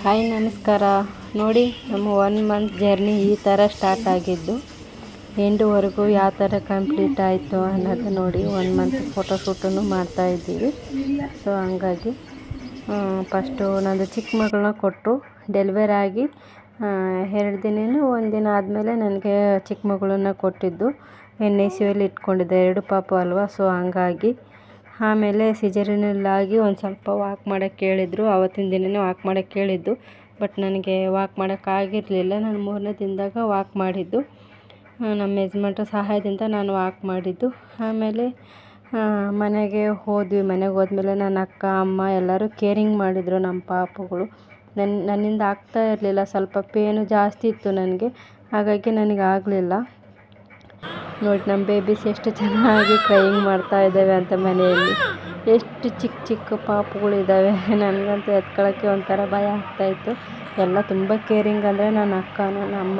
Hi ನಮಸ್ಕಾರ. ನೋಡಿ ನಮ್ಮ 1 ಮಂತ್ ಜರ್ನಿ ಈ ಥರ ಸ್ಟಾರ್ಟ್ ಆಗಿದ್ದು ಎಂಡ್ವರೆಗೂ ಯಾವ ಥರ ಕಂಪ್ಲೀಟ್ ಆಯಿತು ಅನ್ನೋದು ನೋಡಿ. 1 ಮಂತ್ ಫೋಟೋಶೂಟನ್ನು ಮಾಡ್ತಾಯಿದ್ದೀವಿ. ಸೊ ಹಂಗಾಗಿ ಫಸ್ಟು ನಂದು ಚಿಕ್ಕ ಮಗಳನ್ನ ಕೊಟ್ಟರು. ಡೆಲಿವರಿ ಆಗಿ 2 ದಿನ 1 ದಿನ ಆದಮೇಲೆ ನನಗೆ ಚಿಕ್ಕ ಮಗಳನ್ನ ಕೊಟ್ಟಿದ್ದು. NICUಯಲ್ಲಿ ಇಟ್ಕೊಂಡಿದ್ದೆ, 2 ಪಾಪು ಅಲ್ವಾ. ಸೊ ಹಂಗಾಗಿ ಆಮೇಲೆ ಸಿಜರಿನಲ್ಲಾಗಿ ಒಂದು ಸ್ವಲ್ಪ ವಾಕ್ ಮಾಡೋಕ್ಕೆ ಹೇಳಿದ್ರು. ಆವತ್ತಿನ ದಿನವೇ ವಾಕ್ ಮಾಡೋಕ್ಕೆ ಹೇಳಿದ್ದು, ಬಟ್ ನನಗೆ ವಾಕ್ ಮಾಡೋಕ್ಕಾಗಿರಲಿಲ್ಲ. ನಾನು 3ನೇ ದಿನದಾಗ ವಾಕ್ ಮಾಡಿದ್ದು. ನಮ್ಮ ಯಜಮಾನ್ರ ಸಹಾಯದಿಂದ ನಾನು ವಾಕ್ ಮಾಡಿದ್ದು. ಆಮೇಲೆ ಮನೆಗೆ ಹೋದ್ವಿ. ಮನೆಗೆ ಹೋದ್ಮೇಲೆ ನನ್ನ ಅಕ್ಕ, ಅಮ್ಮ ಎಲ್ಲರೂ ಕೇರಿಂಗ್ ಮಾಡಿದರು ನಮ್ಮ ಪಾಪುಗಳು. ನನ್ನಿಂದ ಆಗ್ತಾ ಇರಲಿಲ್ಲ, ಸ್ವಲ್ಪ ಪೇನು ಜಾಸ್ತಿ ಇತ್ತು ನನಗೆ, ಹಾಗಾಗಿ ನನಗೆ ಆಗಲಿಲ್ಲ. ನೋಡಿ ನಮ್ಮ ಬೇಬೀಸ್ ಎಷ್ಟು ಚೆನ್ನಾಗಿ ಕ್ರೈಯಿಂಗ್ ಮಾಡ್ತಾ ಇದ್ದಾವೆ ಅಂತ ಮನೆಯಲ್ಲಿ. ಎಷ್ಟು ಚಿಕ್ಕ ಚಿಕ್ಕ ಪಾಪುಗಳಿದ್ದಾವೆ. ನನಗಂತೂ ಎತ್ಕೊಳ್ಳೋಕ್ಕೆ ಒಂಥರ ಭಯ ಆಗ್ತಾಯಿತ್ತು. ಎಲ್ಲ ತುಂಬ ಕೇರಿಂಗ್ ಅಂದರೆ ನನ್ನ ಅಕ್ಕ, ನನ್ನ ಅಮ್ಮ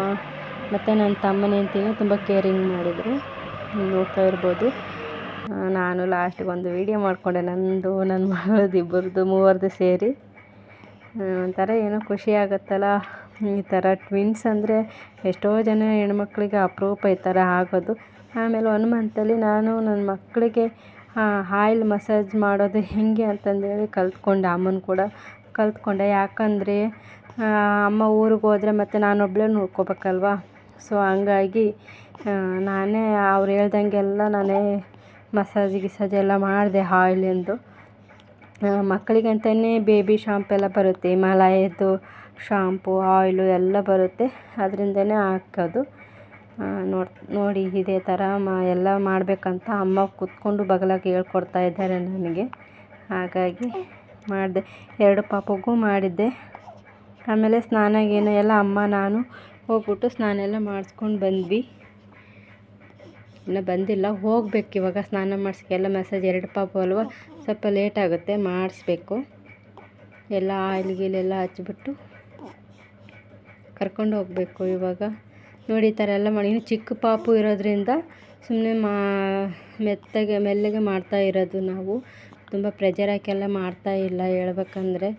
ಮತ್ತು ನನ್ನ ತಮ್ಮನ ಹೆಂಡ್ತಿನೂ ತುಂಬ ಕೇರಿಂಗ್ ಮಾಡಿದರು. ನೋಡ್ತಾ ಇರ್ಬೋದು. ನಾನು ಲಾಸ್ಟಿಗೆ ಒಂದು ವೀಡಿಯೋ ಮಾಡಿಕೊಂಡೆ, ನಂದು ನನ್ನ ಮಗಳದ್ದು ಇಬ್ಬರದು 3ರದ್ದು ಸೇರಿ. ಒಂಥರ ಏನೋ ಖುಷಿ ಆಗುತ್ತಲ್ಲ. ಈ ಥರ ಟ್ವಿನ್ಸ್ ಅಂದರೆ ಎಷ್ಟೋ ಜನ ಹೆಣ್ಮಕ್ಳಿಗೆ ಅಪರೂಪ ಈ ಥರ ಆಗೋದು. ಆಮೇಲೆ 1 ಮಂತಲ್ಲಿ ನಾನು ನನ್ನ ಮಕ್ಕಳಿಗೆ ಆಯಿಲ್ ಮಸಾಜ್ ಮಾಡೋದು ಹೇಗೆ ಅಂತಂದೇಳಿ ಕಲ್ತ್ಕೊಂಡೆ. ಅಮ್ಮನ ಕೂಡ ಕಲ್ತ್ಕೊಂಡೆ. ಯಾಕಂದರೆ ಅಮ್ಮ ಊರಿಗೆ ಹೋದರೆ ಮತ್ತು ನಾನೊಬ್ಬಳೇ ನೋಡ್ಕೋಬೇಕಲ್ವ. ಸೊ ಹಂಗಾಗಿ ನಾನೇ ಅವ್ರು ಹೇಳ್ದಂಗೆಲ್ಲ ನಾನೇ ಮಸಾಜ್ ಎಲ್ಲ ಮಾಡಿದೆ ಆಯಿಲಿಂದು. ಮಕ್ಕಳಿಗಂತಲೇ ಬೇಬಿ ಶಾಂಪು ಎಲ್ಲ ಬರುತ್ತೆ, ಹಿಮಾಲಯದ್ದು ಶಾಂಪು, ಆಯಿಲು ಎಲ್ಲ ಬರುತ್ತೆ, ಅದರಿಂದನೇ ಹಾಕೋದು. ನೋಡಿ ಇದೇ ಥರ ಎಲ್ಲ ಮಾಡಬೇಕಂತ ಅಮ್ಮ ಕೂತ್ಕೊಂಡು ಬಗಲಾಗಿ ಹೇಳ್ಕೊಡ್ತಾ ಇದ್ದಾರೆ ನನಗೆ. ಹಾಗಾಗಿ ಮಾಡಿದೆ. 2 ಪಾಪುಗೂ ಮಾಡಿದ್ದೆ. ಆಮೇಲೆ ಸ್ನಾನ ಗೀನ ಎಲ್ಲ ಅಮ್ಮ ನಾನು ಹೋಗ್ಬಿಟ್ಟು ಸ್ನಾನ ಎಲ್ಲ ಮಾಡಿಸ್ಕೊಂಡು ಬಂದ್ವಿ. ಇನ್ನೂ ಬಂದಿಲ್ಲ, ಹೋಗ್ಬೇಕು ಇವಾಗ ಸ್ನಾನ ಮಾಡಿಸ್ಕೆ. ಎಲ್ಲ ಮಸಾಜ್ 2 ಪಾಪು ಅಲ್ವ, ಸ್ವಲ್ಪ ಲೇಟ್ ಆಗುತ್ತೆ, ಮಾಡಿಸ್ಬೇಕು. ಎಲ್ಲ ಆಯಿಲ್ ಗೀಲೆಲ್ಲ ಹಚ್ಬಿಟ್ಟು ಕರ್ಕೊಂಡು ಹೋಗಬೇಕು ಇವಾಗ. ನೋಡಿ ಈ ಥರ ಎಲ್ಲ ಮಾಡಿ. ಇನ್ನು ಚಿಕ್ಕ ಪಾಪು ಇರೋದ್ರಿಂದ ಸುಮ್ಮನೆ ಮೆಲ್ಲಗೆ ಮಾಡ್ತಾ ಇರೋದು ನಾವು. ತುಂಬ ಪ್ರೆಜರ್ ಹಾಕೆಲ್ಲ ಮಾಡ್ತಾ ಇಲ್ಲ. ಹೇಳ್ಬೇಕಂದ್ರೆ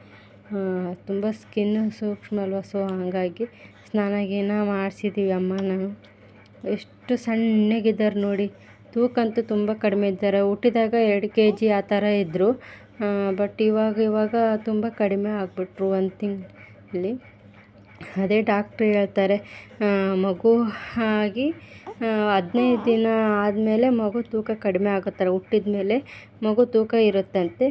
ತುಂಬ ಸ್ಕಿನ್ನು ಸೂಕ್ಷ್ಮ ಅಲ್ವ. ಸೊ ಹಾಗಾಗಿ ಸ್ನಾನ ಗೀನ ಮಾಡಿಸಿದ್ದೀವಿ ಅಮ್ಮ ನಾನು. ಎಷ್ಟು ಸಣ್ಣಗಿದ್ದಾರೆ ನೋಡಿ. ತೂಕಂತೂ ತುಂಬ ಕಡಿಮೆ ಇದ್ದಾರೆ. ಹುಟ್ಟಿದಾಗ 2 kg ಆ ಥರ ಇದ್ದರು. ಬಟ್ ಇವಾಗ ತುಂಬ ಕಡಿಮೆ ಆಗಿಬಿಟ್ರು 1 ತಿಂಗಳಲ್ಲಿ. ಅದೇ ಡಾಕ್ಟ್ರು ಹೇಳ್ತಾರೆ, ಮಗು ಆಗಿ 15 ದಿನ ಆದಮೇಲೆ ಮಗು ತೂಕ ಕಡಿಮೆ ಆಗುತ್ತಾರೆ. ಹುಟ್ಟಿದ ಮೇಲೆ ಮಗು ತೂಕ ಇರುತ್ತಂತೆ,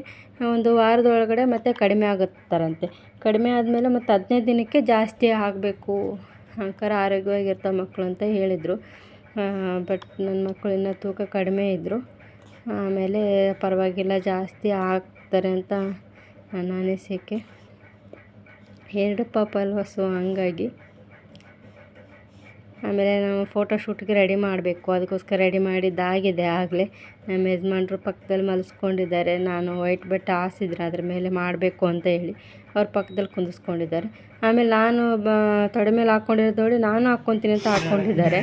1 ವಾರದೊಳಗಡೆ ಮತ್ತೆ ಕಡಿಮೆ ಆಗುತ್ತಾರಂತೆ. ಕಡಿಮೆ ಆದಮೇಲೆ ಮತ್ತು 15 ದಿನಕ್ಕೆ ಜಾಸ್ತಿ ಆಗಬೇಕು, ಅಂಕರ ಆರೋಗ್ಯವಾಗಿರ್ತಾವೆ ಮಕ್ಕಳು ಅಂತ ಹೇಳಿದರು. ಬಟ್ ನನ್ನ ಮಕ್ಕಳು ಇನ್ನೂ ತೂಕ ಕಡಿಮೆ ಇದ್ದರು. ಆಮೇಲೆ ಪರವಾಗಿಲ್ಲ, ಜಾಸ್ತಿ ಆಗ್ತಾರೆ ಅಂತ ನನ್ನ ಅನಿಸಿಕೆ. 2 ಪಾಪ ಅಲ್ವ. ಸೊ ಹಂಗಾಗಿ ಆಮೇಲೆ ನಾವು ಫೋಟೋಶೂಟ್ಗೆ ರೆಡಿ ಮಾಡಬೇಕು. ಅದಕ್ಕೋಸ್ಕರ ರೆಡಿ ಮಾಡಿದ್ದಾಗಿದೆ ಆಗಲೇ. ನಮ್ಮ ಯಜಮಾನ್ರು ಪಕ್ಕದಲ್ಲಿ ಮಲಸ್ಕೊಂಡಿದ್ದಾರೆ. ನಾನು ವೈಟ್ ಬಟ್ಟೆ ಹಾಸಿದ್ರೆ ಅದ್ರ ಮೇಲೆ ಮಾಡಬೇಕು ಅಂತ ಹೇಳಿ ಅವ್ರ ಪಕ್ಕದಲ್ಲಿ ಕುಂದಿಸ್ಕೊಂಡಿದ್ದಾರೆ. ಆಮೇಲೆ ನಾನು ತೊಡೆ ಮೇಲೆ ಹಾಕ್ಕೊಂಡಿರೋದು ನೋಡಿ ನಾನು ಹಾಕ್ಕೊತೀನಿ ಅಂತ ಹಾಕ್ಕೊಂಡಿದ್ದಾರೆ.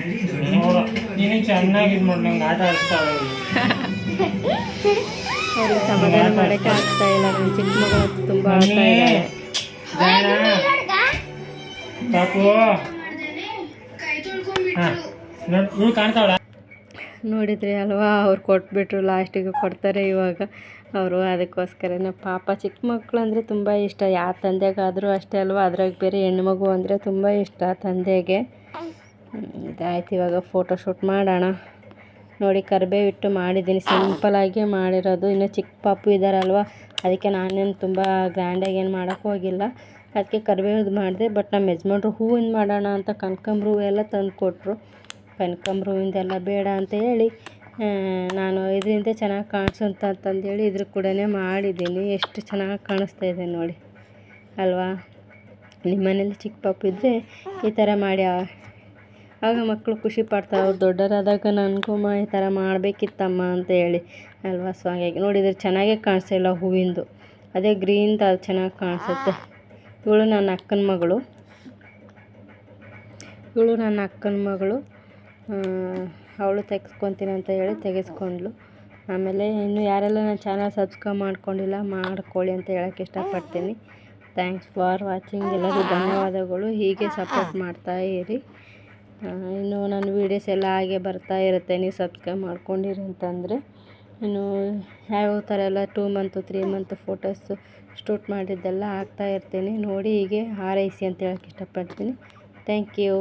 ಅವ್ರಿಗೆ ಸಮಾಧಾನ ಮಾಡೋಕ್ಕೆ ಆಗ್ತಾ ಇಲ್ಲ. ನನ್ನ ಚಿಕ್ಕ ಮಗಳು ತುಂಬ ಆಡ್ತಾ ಇದ್ದಾರೆ. ನೋಡಿದ್ರಿ ಅಲ್ವಾ, ಅವ್ರು ಕೊಟ್ಬಿಟ್ರು. ಲಾಸ್ಟಿಗೆ ಕೊಡ್ತಾರೆ ಇವಾಗ ಅವರು. ಅದಕ್ಕೋಸ್ಕರನೇ ಪಾಪ ಚಿಕ್ಕ ಮಕ್ಕಳು ಅಂದರೆ ತುಂಬ ಇಷ್ಟ. ಯಾವ ತಂದೆಗಾದರೂ ಅಷ್ಟೇ ಅಲ್ವಾ. ಅದ್ರಾಗ ಬೇರೆ ಹೆಣ್ಮಗು ಅಂದರೆ ತುಂಬ ಇಷ್ಟ ತಂದೆಗೆ. ಇದಾಯ್ತು, ಇವಾಗ ಫೋಟೋಶೂಟ್ ಮಾಡೋಣ. ನೋಡಿ ಕರಿಬೇವಿಟ್ಟು ಮಾಡಿದ್ದೀನಿ, ಸಿಂಪಲಾಗಿ ಮಾಡಿರೋದು. ಇನ್ನು ಚಿಕ್ಕ ಪಾಪು ಇದ್ದಾರಲ್ವ, ಅದಕ್ಕೆ ನಾನೇನು ತುಂಬ ಗ್ರ್ಯಾಂಡಾಗಿ ಏನು ಮಾಡೋಕ್ಕೆ ಹೋಗಿಲ್ಲ. ಅದಕ್ಕೆ ಕರಿಬೇವ್ದು ಮಾಡಿದೆ. ಬಟ್ ನಮ್ಮ ಯಜಮಾನ್ರು ಹೂವಿಂದ ಮಾಡೋಣ ಅಂತ ಕನಕಾಂಬ್ರ ಹೂವು ಎಲ್ಲ ತಂದು ಕೊಟ್ಟರು. ಕನಕಾಂಬ್ರ ಹೂವಿಂದೆಲ್ಲ ಬೇಡ ಅಂತ ಹೇಳಿ ನಾನು ಇದರಿಂದ ಚೆನ್ನಾಗಿ ಕಾಣಿಸುವಂತ ಅಂತಂದೇಳಿ ಇದ್ರ ಕೂಡ ಮಾಡಿದ್ದೀನಿ. ಎಷ್ಟು ಚೆನ್ನಾಗಿ ಕಾಣಿಸ್ತಾ ಇದೆ ನೋಡಿ ಅಲ್ವಾ. ನಿಮ್ಮ ಮನೇಲಿ ಚಿಕ್ಕ ಪಾಪು ಇದ್ದರೆ ಈ ಥರ ಮಾಡಿ, ಆಗ ಮಕ್ಕಳು ಖುಷಿ ಪಡ್ತಾರೆ. ಅವ್ರು ದೊಡ್ಡರಾದಾಗ ನನಗೂ ಈ ಥರ ಮಾಡಬೇಕಿತ್ತಮ್ಮ ಅಂತ ಹೇಳಿ ಅಲ್ವಾ. ಸೊ ಹಾಗಾಗಿ ನೋಡಿದರೆ ಚೆನ್ನಾಗೇ ಕಾಣಿಸ್ತಾ ಇಲ್ಲ ಹೂವಿಂದು, ಅದೇ ಗ್ರೀನ್ದು ಅದು ಚೆನ್ನಾಗಿ ಕಾಣಿಸುತ್ತೆ. ಇವಳು ನನ್ನ ಅಕ್ಕನ ಮಗಳು. ಅವಳು ತೆಗೆಸ್ಕೊತೀನಿ ಅಂತ ಹೇಳಿ ತೆಗೆಸ್ಕೊಂಡ್ಳು. ಆಮೇಲೆ ಇನ್ನು ಯಾರೆಲ್ಲ ನನ್ನ ಚಾನಲ್ ಸಬ್ಸ್ಕ್ರೈಬ್ ಮಾಡ್ಕೊಂಡಿಲ್ಲ ಮಾಡ್ಕೊಳ್ಳಿ ಅಂತ ಹೇಳೋಕ್ಕೆ ಇಷ್ಟಪಡ್ತೀನಿ. Thanks for watching. ಎಲ್ಲರಿಗೂ ಧನ್ಯವಾದಗಳು. ಹೀಗೆ ಸಪೋರ್ಟ್ ಮಾಡ್ತಾ ಇರಿ. ಇನ್ನು ನನ್ನ ವೀಡಿಯೋಸ್ ಎಲ್ಲ ಹಾಗೆ ಬರ್ತಾ ಇರುತ್ತೆ. ನೀವು ಸಬ್ಸ್ಕ್ರೈಬ್ ಮಾಡ್ಕೊಂಡಿರಿ ಅಂತಂದರೆ ಇನ್ನು ಯಾವ್ಯಾವ ಥರ ಎಲ್ಲ 2 ಮಂತು 3 ಮಂತ್ ಫೋಟೋಸ್ ಶೂಟ್ ಮಾಡಿದ್ದೆಲ್ಲ ಹಾಕ್ತಾ ಇರ್ತೀನಿ. ನೋಡಿ ಹೀಗೆ ಹಾರೈಸಿ ಅಂತ ಹೇಳಕ್ಕೆ ಇಷ್ಟಪಡ್ತೀನಿ. Thank you.